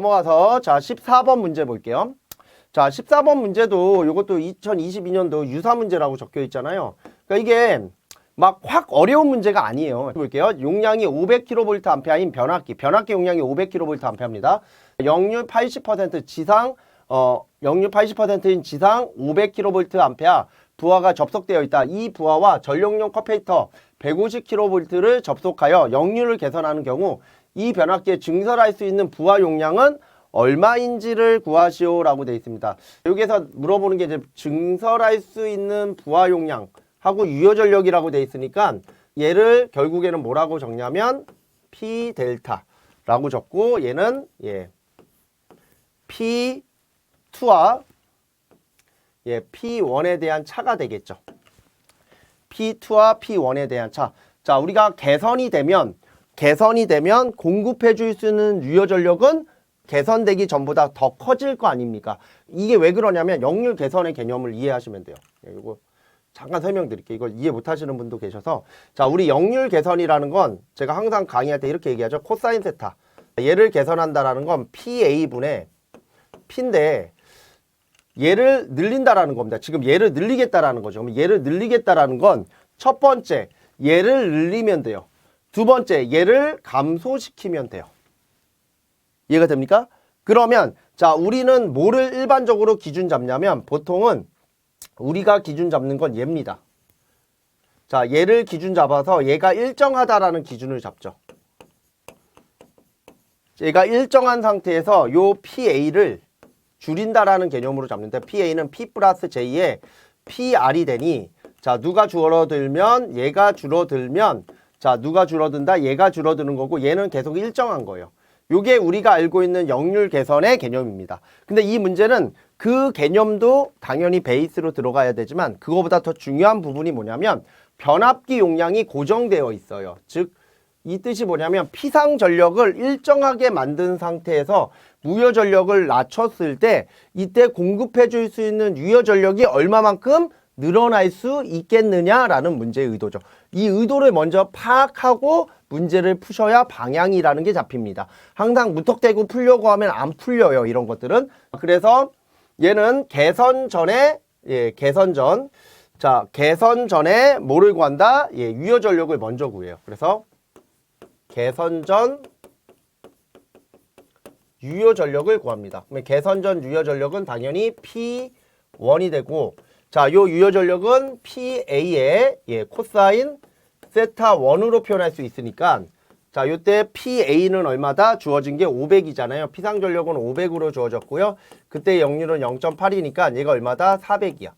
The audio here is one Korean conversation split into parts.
넘어가서 자 14번 문제 볼게요. 자 14번 문제도 이것도 2022년도 유사 문제라고 적혀 있잖아요. 그러니까 이게 막 확 어려운 문제가 아니에요. 볼게요. 용량이 500kVA인 변압기 용량이 500kVA입니다. 역률 80% 지상 역률 80%인 지상 500kVA 부하가 접속되어 있다. 이 부하와 전력용 컴패이터 150kV를 접속하여 역률을 개선하는 경우 이 변압기에 증설할 수 있는 부하 용량은 얼마인지를 구하시오 라고 되어 있습니다. 여기에서 물어보는 게 이제 증설할 수 있는 부하 용량 하고 유효 전력이라고 되어 있으니까 얘를 결국에는 뭐라고 적냐면 P 델타라고 적고 얘는 P2와 P1에 대한 차가 되겠죠. P2와 P1에 대한 차. 자, 우리가 개선이 되면 공급해 줄 수 있는 유효 전력은 개선되기 전보다 더 커질 거 아닙니까? 이게 왜 그러냐면 역률 개선의 개념을 이해하시면 돼요. 이거 잠깐 설명드릴게요. 이걸 이해 못하시는 분도 계셔서. 자, 우리 역률 개선이라는 건 제가 항상 강의할 때 이렇게 얘기하죠. 코사인 세타. 얘를 개선한다라는 건 PA분의 P인데 얘를 늘린다라는 겁니다. 지금 얘를 늘리겠다라는 거죠. 그럼 얘를 늘리겠다라는 건 첫 번째 얘를 늘리면 돼요. 두 번째 얘를 감소시키면 돼요. 이해가 됩니까? 그러면 자 우리는 뭐를 일반적으로 기준 잡냐면 보통은 우리가 기준 잡는 건 얘입니다. 자 얘를 기준 잡아서 얘가 일정하다라는 기준을 잡죠. 얘가 일정한 상태에서 요 PA를 줄인다라는 개념으로 잡는데 PA는 P 플러스 J에 PR이 되니 자 누가 줄어들면 얘가 줄어들면 자 누가 줄어든다 얘가 줄어드는 거고 얘는 계속 일정한 거예요. 요게 우리가 알고 있는 역률 개선의 개념입니다. 근데 이 문제는 그 개념도 당연히 베이스로 들어가야 되지만 그거보다 더 중요한 부분이 뭐냐면 변압기 용량이 고정되어 있어요. 즉 이 뜻이 뭐냐면 피상 전력을 일정하게 만든 상태에서 무효 전력을 낮췄을 때 이때 공급해 줄 수 있는 유효 전력이 얼마만큼 늘어날 수 있겠느냐라는 문제의 의도죠. 이 의도를 먼저 파악하고 문제를 푸셔야 방향이라는 게 잡힙니다. 항상 무턱대고 풀려고 하면 안 풀려요. 이런 것들은. 그래서 얘는 개선 전에 개선 전에 뭐를 구한다? 유효 전력을 먼저 구해요. 그래서 개선 전 유효 전력을 구합니다. 그러면 개선 전 유효 전력은 당연히 P1이 되고 자, 요 유효 전력은 PA의 코사인 세타 1으로 표현할 수 있으니까 자, 요때 PA는 얼마다? 주어진 게 500이잖아요. 피상 전력은 500으로 주어졌고요. 그때 역률은 0.8이니까 얘가 얼마다? 400이야.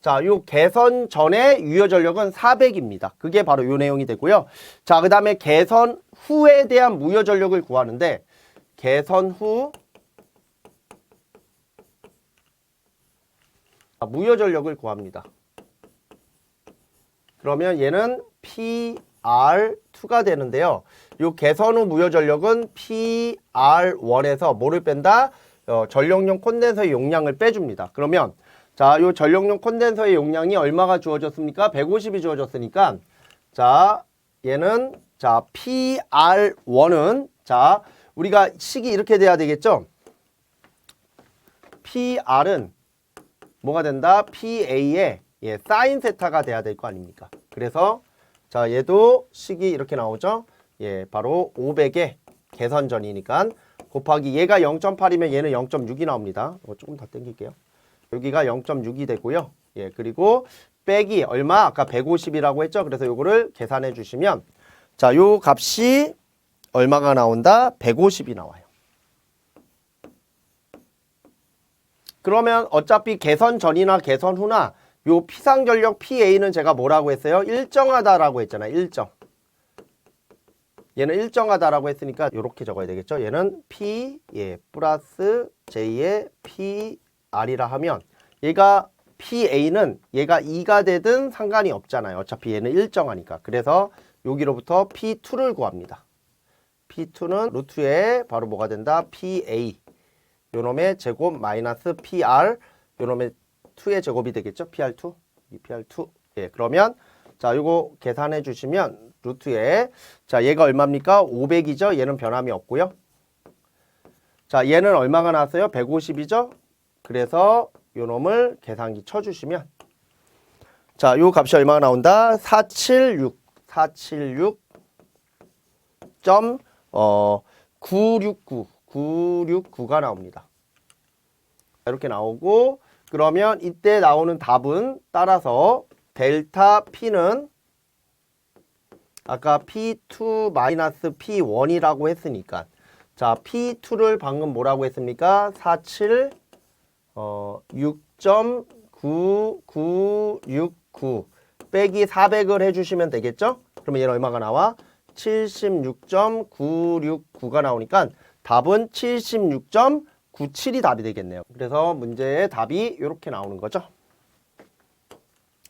자, 요 개선 전에 유효 전력은 400입니다. 그게 바로 요 내용이 되고요. 자, 그 다음에 개선 후에 대한 무효 전력을 구하는데 개선 후 무효 전력을 구합니다. 그러면 얘는 PR2가 되는데요. 요 개선 후 무효 전력은 PR1에서 뭐를 뺀다? 전력용 콘덴서의 용량을 빼줍니다. 그러면 자, 요 전력용 콘덴서의 용량이 얼마가 주어졌습니까? 150이 주어졌으니까 자, 얘는 자, PR1은 자, 우리가 식이 이렇게 돼야 되겠죠? PR은 뭐가 된다? PA의 사인 세타가 돼야 될 거 아닙니까? 그래서 자, 얘도 식이 이렇게 나오죠? 바로 500의 개선전이니까 곱하기 얘가 0.8이면 얘는 0.6이 나옵니다. 조금 더 당길게요. 여기가 0.6이 되고요. 그리고 빼기 얼마? 아까 150이라고 했죠? 그래서 요거를 계산해 주시면 자, 요 값이 얼마가 나온다? 150이 나와요. 그러면 어차피 개선 전이나 개선 후나 요 피상전력 PA는 제가 뭐라고 했어요? 일정하다라고 했잖아요. 일정. 얘는 일정하다라고 했으니까 이렇게 적어야 되겠죠. 얘는 P 플러스 J의 PR이라 하면 얘가 PA는 얘가 2가 되든 상관이 없잖아요. 어차피 얘는 일정하니까. 그래서 여기로부터 P2를 구합니다. P2는 루트에 바로 뭐가 된다? PA 요놈의 제곱 마이너스 PR 요놈의 2의 제곱이 되겠죠? PR2 이 PR2 그러면 자 요거 계산해 주시면 루트에 자 얘가 얼마입니까? 500이죠? 얘는 변함이 없고요. 자, 얘는 얼마가 나왔어요? 150이죠? 그래서 요 놈을 계산기 쳐주시면 자, 요 값이 얼마가 나온다? 476.969가 나옵니다. 이렇게 나오고 그러면 이때 나오는 답은 따라서 델타 P는 아까 P2-P1이라고 했으니까 자, P2를 방금 뭐라고 했습니까? 6.9969 빼기 400을 해주시면 되겠죠? 그러면 얘는 얼마가 나와? 76.969가 나오니까 답은 76.97이 답이 되겠네요. 그래서 문제의 답이 이렇게 나오는 거죠.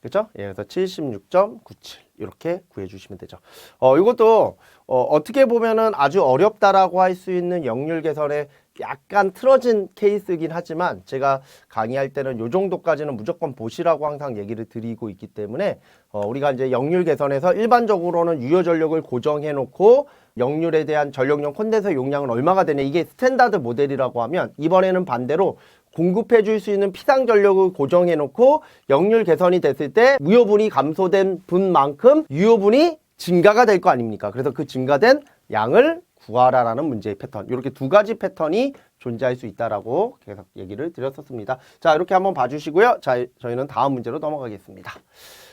그렇죠? 예, 그래서 76.97 이렇게 구해주시면 되죠. 이것도 어떻게 보면은 아주 어렵다라고 할 수 있는 역률 계산에 약간 틀어진 케이스이긴 하지만 제가 강의할 때는 요 정도까지는 무조건 보시라고 항상 얘기를 드리고 있기 때문에 우리가 이제 역률 계산에서 일반적으로는 유효 전력을 고정해 놓고 역률에 대한 전력용 콘덴서 용량은 얼마가 되냐 이게 스탠다드 모델이라고 하면 이번에는 반대로 공급해 줄 수 있는 피상 전력을 고정해 놓고 역률 개선이 됐을 때 무효분이 감소된 분만큼 유효분이 증가가 될 거 아닙니까? 그래서 그 증가된 양을 구하라라는 문제의 패턴. 이렇게 두 가지 패턴이 존재할 수 있다라고 계속 얘기를 드렸었습니다. 자, 이렇게 한번 봐주시고요. 자, 저희는 다음 문제로 넘어가겠습니다.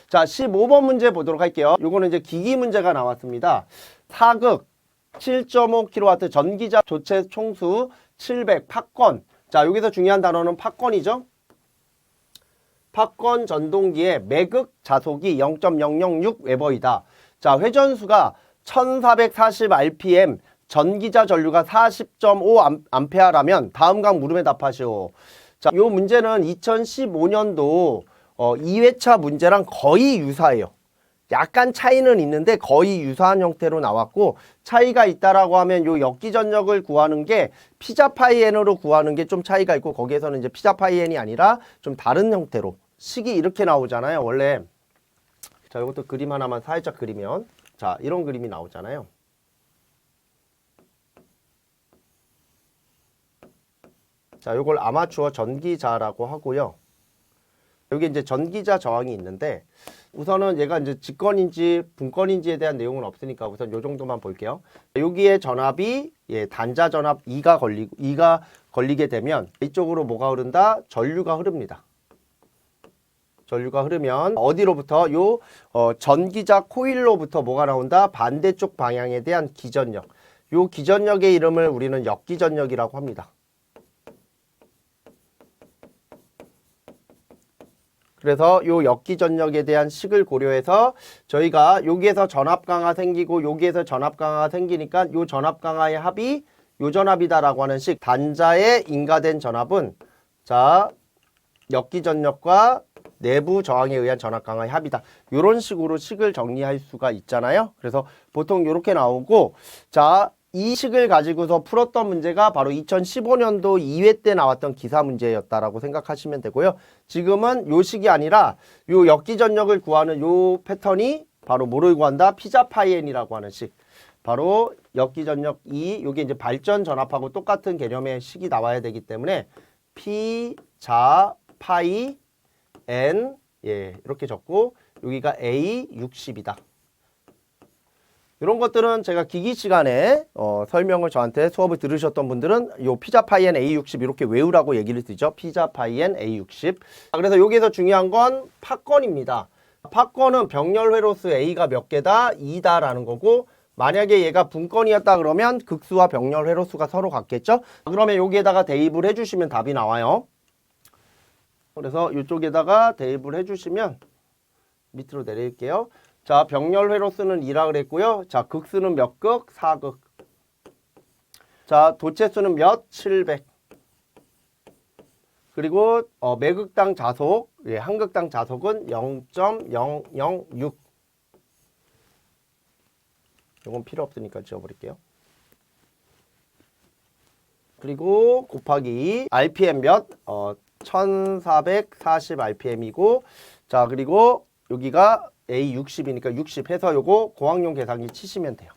자, 15번 문제 보도록 할게요. 요거는 이제 기기 문제가 나왔습니다. 사극 7.5kW 전기자 조체 총수 700 팟건. 자, 여기서 중요한 단어는 팟건이죠. 팟건 전동기의 매극 자속이 0.006 웨버이다. 자, 회전수가 1440rpm, 전기자 전류가 40.5 암페어라면 다음 각 물음에 답하시오. 자, 요 문제는 2015년도 2회차 문제랑 거의 유사해요. 약간 차이는 있는데 거의 유사한 형태로 나왔고 차이가 있다라고 하면 요 역기전력을 구하는 게 피자파이엔으로 구하는 게 좀 차이가 있고 거기에서는 이제 피자파이엔이 아니라 좀 다른 형태로 식이 이렇게 나오잖아요. 원래 자, 이것도 그림 하나만 살짝 그리면 자, 이런 그림이 나오잖아요. 자, 요걸 아마추어 전기자라고 하고요. 여기 이제 전기자 저항이 있는데 우선은 얘가 이제 직건인지 분건인지에 대한 내용은 없으니까 우선 요 정도만 볼게요. 여기에 전압이 단자 전압 2가 걸리게 되면 이쪽으로 뭐가 흐른다? 전류가 흐릅니다. 전류가 흐르면 어디로부터 요 전기자 코일로부터 뭐가 나온다? 반대쪽 방향에 대한 기전력. 요 기전력의 이름을 우리는 역기전력이라고 합니다. 그래서 요 역기전력에 대한 식을 고려해서 저희가 여기에서 전압 강화 생기고 여기에서 전압 강화가 생기니까 요 전압 강화의 합이 요 전압이다라고 하는 식. 단자에 인가된 전압은 자, 역기전력과 내부 저항에 의한 전압 강화의 합이다. 이런 식으로 식을 정리할 수가 있잖아요. 그래서 보통 이렇게 나오고 자, 이 식을 가지고서 풀었던 문제가 바로 2015년도 2회 때 나왔던 기사 문제였다라고 생각하시면 되고요. 지금은 요 식이 아니라 요 역기전력을 구하는 요 패턴이 바로 뭐를 구한다? 피자파이엔이라고 하는 식. 바로 역기전력 2, 요게 이제 발전 전압하고 똑같은 개념의 식이 나와야 되기 때문에 피자파이 N 이렇게 적고 여기가 A60이다. 이런 것들은 제가 기기 시간에 설명을 저한테 수업을 들으셨던 분들은 요 피자파이엔 A60 이렇게 외우라고 얘기를 드리죠. 피자파이엔 A60. 그래서 여기에서 중요한 건 팟건입니다. 팟건은 병렬 회로수 A가 몇 개다? 2다라는 거고 만약에 얘가 분건이었다 그러면 극수와 병렬 회로수가 서로 같겠죠? 그러면 여기에다가 대입을 해주시면 답이 나와요. 그래서 이쪽에다가 대입을 해주시면 밑으로 내릴게요. 자, 병렬 회로수는 2라 그랬고요. 자, 극수는 몇 극? 4극. 자, 도체수는 몇? 700. 그리고 매극당 자속, 한 극당 자속은 0.006. 이건 필요 없으니까 지워버릴게요. 그리고 곱하기 RPM 몇? 1440rpm이고 자, 그리고 여기가 A60이니까 60 해서 요거 고학용 계산기 치시면 돼요.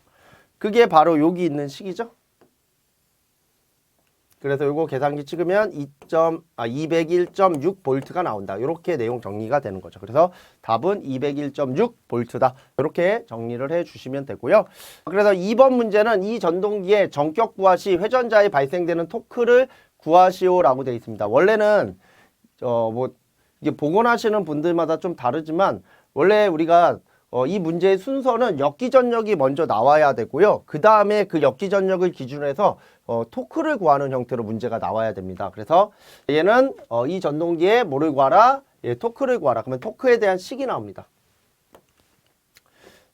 그게 바로 여기 있는 식이죠. 그래서 요거 계산기 찍으면 201.6 볼트가 나온다. 이렇게 내용 정리가 되는 거죠. 그래서 답은 201.6 볼트다. 이렇게 정리를 해 주시면 되고요. 그래서 2번 문제는 이 전동기의 전격 구하 시 회전자에 발생되는 토크를 구하시오라고 되어 있습니다. 원래는 이게 복원하시는 분들마다 좀 다르지만 원래 우리가 이 문제의 순서는 역기전력이 먼저 나와야 되고요. 그 다음에 그 역기전력을 기준으로 해서 토크를 구하는 형태로 문제가 나와야 됩니다. 그래서 얘는 이 전동기에 뭐를 구하라? 토크를 구하라. 그러면 토크에 대한 식이 나옵니다.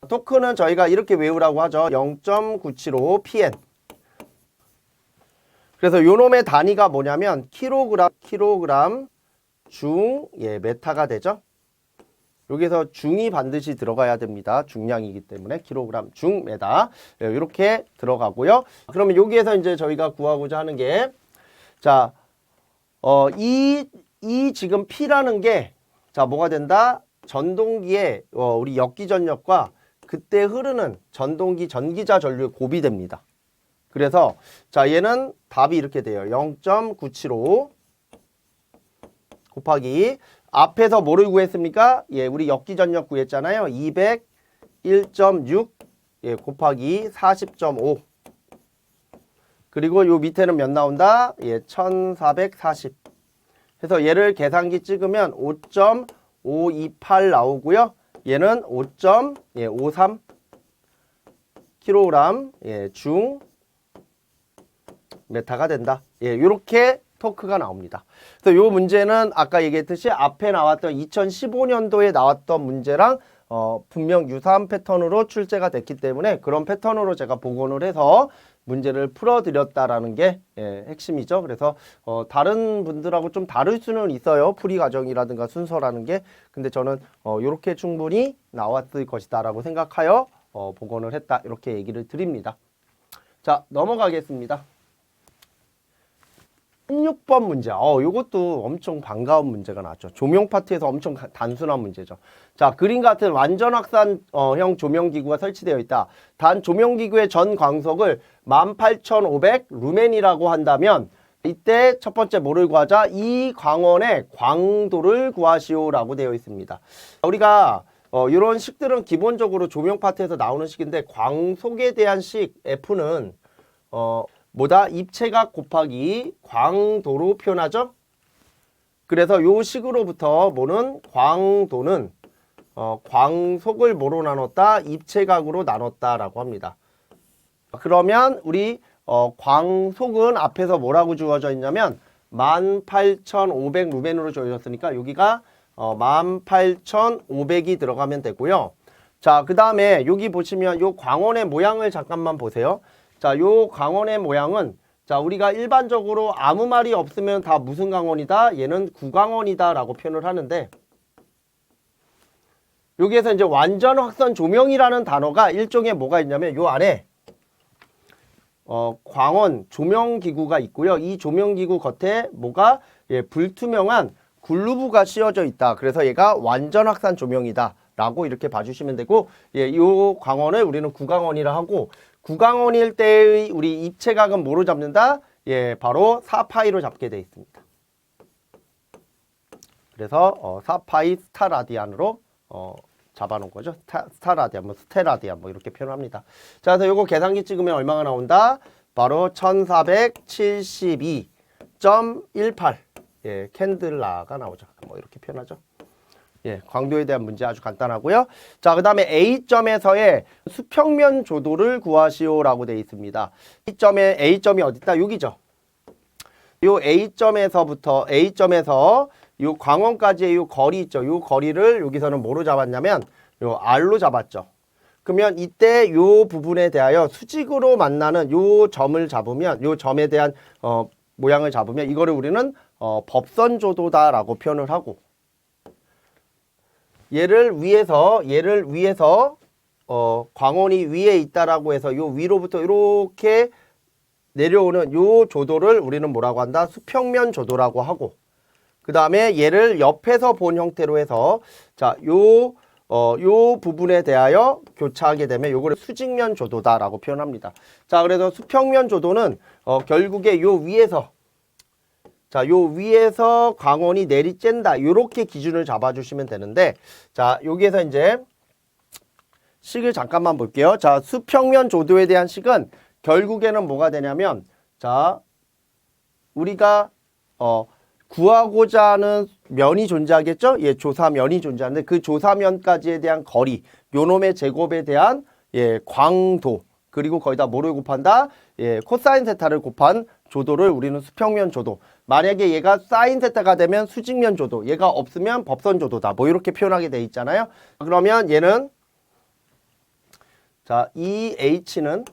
토크는 저희가 이렇게 외우라고 하죠. 0.975 pn. 그래서 요놈의 단위가 뭐냐면 킬로그램 중 메타가 되죠. 여기서 중이 반드시 들어가야 됩니다. 중량이기 때문에 킬로그램 중 메다 이렇게 들어가고요. 그러면 여기에서 이제 저희가 구하고자 하는 게 자, 이 지금 P라는 게 자 뭐가 된다? 전동기의 우리 역기전력과 그때 흐르는 전동기 전기자 전류의 곱이 됩니다. 그래서 자 얘는 답이 이렇게 돼요. 0.975 곱하기 앞에서 뭐를 구했습니까? 우리 역기전력 구했잖아요. 201.6 곱하기 40.5 그리고 요 밑에는 몇 나온다? 1440 해서 얘를 계산기 찍으면 5.528 나오고요. 얘는 5.53 kg 중 메타가 된다. 요렇게 토크가 나옵니다. 그래서 요 문제는 아까 얘기했듯이 앞에 나왔던 2015년도에 나왔던 문제랑 분명 유사한 패턴으로 출제가 됐기 때문에 그런 패턴으로 제가 복원을 해서 문제를 풀어드렸다라는 게 핵심이죠. 그래서 다른 분들하고 좀 다를 수는 있어요. 풀이 과정이라든가 순서라는 게. 근데 저는 요렇게 충분히 나왔을 것이다 라고 생각하여 복원을 했다. 이렇게 얘기를 드립니다. 자, 넘어가겠습니다. 16번 문제. 요것도 엄청 반가운 문제가 나왔죠. 조명 파트에서 엄청 단순한 문제죠. 자, 그림 같은 완전 확산형 조명기구가 설치되어 있다. 단 조명기구의 전 광속을 18,500 루멘이라고 한다면 이때 첫 번째 뭐를 구하자? 이 광원의 광도를 구하시오라고 되어 있습니다. 우리가 이런 식들은 기본적으로 조명 파트에서 나오는 식인데 광속에 대한 식 F는 뭐다? 입체각 곱하기 광도로 표현하죠. 그래서 요 식으로부터 뭐는 광도는 광속을 뭐로 나눴다? 입체각으로 나눴다라고 합니다. 그러면 우리 광속은 앞에서 뭐라고 주어져 있냐면 18,500 루멘으로 주어졌으니까 여기가 18,500이 들어가면 되고요. 자, 그 다음에 여기 보시면 요 광원의 모양을 잠깐만 보세요. 자, 요 광원의 모양은 자, 우리가 일반적으로 아무 말이 없으면 다 무슨 광원이다? 얘는 구광원이다 라고 표현을 하는데 여기에서 이제 완전 확선 조명이라는 단어가 일종의 뭐가 있냐면 요 안에 광원 조명기구가 있고요. 이 조명기구 겉에 뭐가 불투명한 글루브가 씌워져 있다. 그래서 얘가 완전 확산 조명이다 라고 이렇게 봐주시면 되고 이 광원을 우리는 구광원이라 하고 구광원일 때의 우리 입체각은 뭐로 잡는다? 바로 4파이로 잡게 되어 있습니다. 그래서 4파이 스타라디안으로 잡아놓은 거죠. 스타라디안, 스테라디안 이렇게 표현합니다. 자, 그래서 요거 계산기 찍으면 얼마가 나온다? 바로 1472.18 캔들라가 나오죠. 이렇게 표현하죠. 광도에 대한 문제 아주 간단하고요. 자, 그 다음에 A점에서의 수평면 조도를 구하시오라고 되어 있습니다. A점이 어디 있다? 여기죠. 요 A점에서 요 광원까지의 요 거리 있죠. 요 거리를 여기서는 뭐로 잡았냐면 요 R로 잡았죠. 그러면 이때 요 부분에 대하여 수직으로 만나는 요 점을 잡으면 요 점에 대한 모양을 잡으면 이거를 우리는 법선조도다라고 표현을 하고 얘를 위해서 광원이 위에 있다라고 해서 요 위로부터 이렇게 내려오는 요 조도를 우리는 뭐라고 한다? 수평면 조도라고 하고 그 다음에 얘를 옆에서 본 형태로 해서 자, 요 부분에 대하여 교차하게 되면 요거를 수직면 조도다라고 표현합니다. 자, 그래서 수평면 조도는 결국에 요 위에서 자, 요 위에서 광원이 내리쬐다. 요렇게 기준을 잡아주시면 되는데, 자, 여기에서 이제 식을 잠깐만 볼게요. 자, 수평면 조도에 대한 식은 결국에는 뭐가 되냐면, 자, 우리가 구하고자 하는 면이 존재하겠죠? 예, 조사면이 존재하는데 그 조사면까지에 대한 거리, 요놈의 제곱에 대한 예, 광도, 그리고 거기다 뭐를 곱한다? 예, 코사인 세타를 곱한 조도를 우리는 수평면 조도. 만약에 얘가 사인 세타가 되면 수직면 조도, 얘가 없으면 법선 조도다. 뭐 이렇게 표현하게 돼 있잖아요. 그러면 얘는 자, 이 H는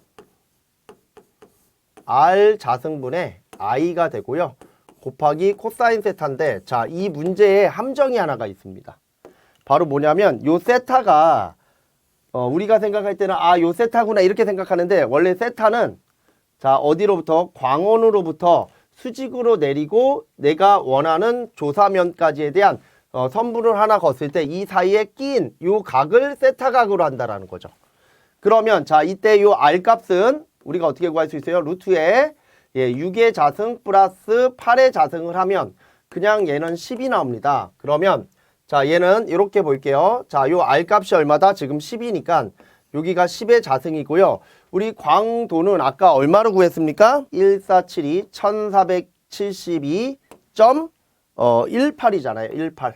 R 자승분의 I가 되고요. 곱하기 코사인 세타인데, 자, 이 문제에 함정이 하나가 있습니다. 바로 뭐냐면 요 세타가 우리가 생각할 때는 요 세타구나 이렇게 생각하는데, 원래 세타는 자, 어디로부터? 광원으로부터 수직으로 내리고 내가 원하는 조사면까지에 대한 선분을 하나 걷을 때 이 사이에 낀 요 각을 세타각으로 한다라는 거죠. 그러면 자, 이때 요 R 값은 우리가 어떻게 구할 수 있어요? 루트에 예, 6의 자승 플러스 8의 자승을 하면 그냥 얘는 10이 나옵니다. 그러면 자, 얘는 이렇게 볼게요. 자, 요 R 값이 얼마다? 지금 10이니까 여기가 10의 자승이고요. 우리 광도는 아까 얼마로 구했습니까? 1472, 1472.18이잖아요. 18.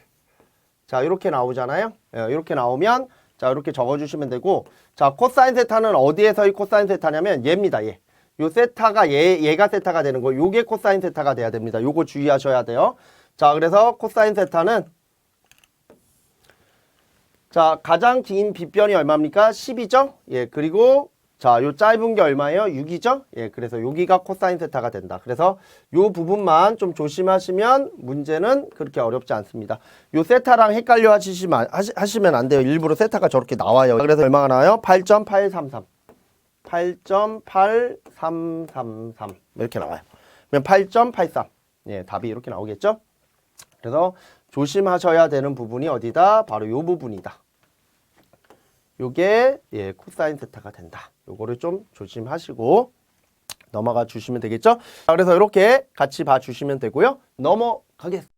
자, 이렇게 나오잖아요. 이렇게 나오면 자, 이렇게 적어주시면 되고, 자, 코사인 세타는 어디에서의 코사인 세타냐면 얘입니다. 얘. 요 세타가 얘가 세타가 되는 거. 요게 코사인 세타가 돼야 됩니다. 요거 주의하셔야 돼요. 자, 그래서 코사인 세타는 자, 가장 긴 빗변이 얼마입니까? 10이죠? 예, 그리고 자, 요 짧은 게 얼마예요? 6이죠? 예, 그래서 여기가 코사인 세타가 된다. 그래서 요 부분만 좀 조심하시면 문제는 그렇게 어렵지 않습니다. 요 세타랑 헷갈려 하시면 안 돼요. 일부러 세타가 저렇게 나와요. 그래서 얼마가 나와요? 8.833. 8.8333 이렇게 나와요. 그러면 8.83. 예, 답이 이렇게 나오겠죠? 그래서 조심하셔야 되는 부분이 어디다? 바로 요 부분이다. 요게 예, 코사인 세타가 된다. 요거를 좀 조심하시고 넘어가 주시면 되겠죠? 자, 그래서 이렇게 같이 봐 주시면 되고요. 넘어가겠습니다.